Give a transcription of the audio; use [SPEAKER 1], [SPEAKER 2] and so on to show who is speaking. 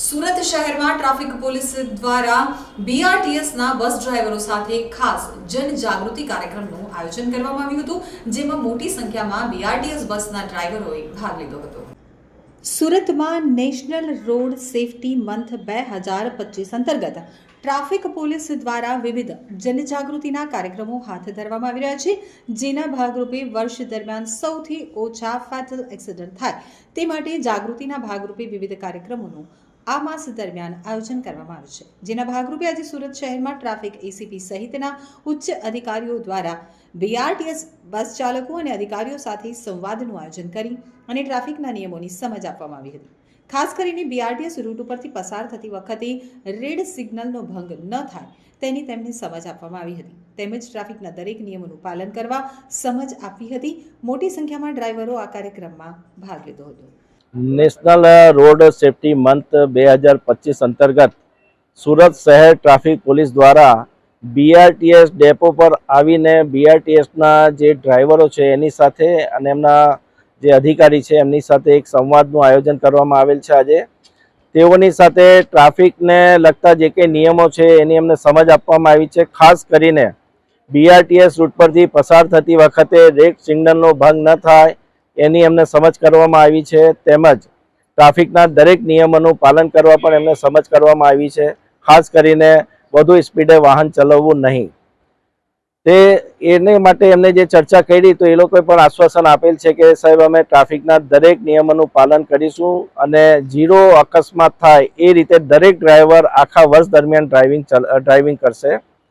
[SPEAKER 1] સુરત શહેરમાં traffic police દ્વારા બીઆરટીએસના બસ ડ્રાઈવરો સાથે ખાસ જનજાગૃતિ કાર્યક્રમનું આયોજન કરવામાં આવ્યું હતું, જેમાં મોટી સંખ્યામાં બીઆરટીએસ બસના ડ્રાઈવરોએ ભાગ લીધો હતો. સુરતમાં નેશનલ રોડ સેફટી મંથ 2025 અંતર્ગત ટ્રાફિક પોલીસ દ્વારા વિવિધ જનજાગૃતિના કાર્યક્રમો હાથ ધરવામાં આવી રહ્યા છે, જેના ભાગરૂપે વર્ષ દરમિયાન સૌથી ઓછા ફેટલ એક્સિડન્ટ થાય તે માટે જાગૃતિના ભાગરૂપે વિવિધ કાર્યક્રમોનું આ માસ દરમિયાન આયોજન કરવામાં આવ્યું છે. જેના ભાગરૂપે આજે સુરત શહેરમાં ટ્રાફિક એસીપી સહિતના ઉચ્ચ અધિકારીઓ દ્વારા બીઆરટીએસ બસ ચાલકો અને અધિકારીઓ સાથે સંવાદનું આયોજન કરી અને ટ્રાફિકના નિયમોની સમજ આપવામાં આવી હતી. ખાસ કરીને બીઆરટીએસ રૂટ ઉપરથી પસાર થતી વખતે રેડ સિગ્નલનો ભંગ ન થાય તેની તેમને સમજ આપવામાં આવી હતી, તેમજ ટ્રાફિકના દરેક નિયમોનું પાલન કરવા સમજ આપી હતી. મોટી સંખ્યામાં ડ્રાઈવરો આ કાર્યક્રમમાં ભાગ લીધો હતો.
[SPEAKER 2] નેશનલ રોડ સેફટી મંથ 2025 અંતર્ગત સુરત શહેર ટ્રાફિક પોલીસ દ્વારા બીઆરટીએસ ડેપો પર આવીને બીઆરટીએસના જે ડ્રાઈવરો છે એની સાથે અને એમના જે અધિકારી છે એમની સાથે એક સંવાદનું આયોજન કરવામાં આવેલ છે. આજે તેઓની સાથે ટ્રાફિકને લગતા જે કંઈ નિયમો છે એની એમને સમજ આપવામાં આવી છે. ખાસ કરીને બીઆરટીએસ રૂટ પરથી પસાર થતી વખતે રેડ સિગ્નલનો ભંગ ન થાય એની એમને સમજ કરવામાં આવી છે, તેમજ ટ્રાફિકના દરેક નિયમોનું પાલન કરવા પણ એમને સમજ કરવામાં આવી છે. ખાસ કરીને વધુ સ્પીડે વાહન ચલાવવું નહીં, તે એને માટે એમને જે ચર્ચા કરી તો એ લોકોએ પણ આશ્વાસન આપેલ છે કે સાહેબ અમે ટ્રાફિકના દરેક નિયમોનું પાલન કરીશું અને ઝીરો અકસ્માત થાય એ રીતે દરેક ડ્રાઈવર આખા વર્ષ દરમિયાન ડ્રાઇવિંગ કરશે.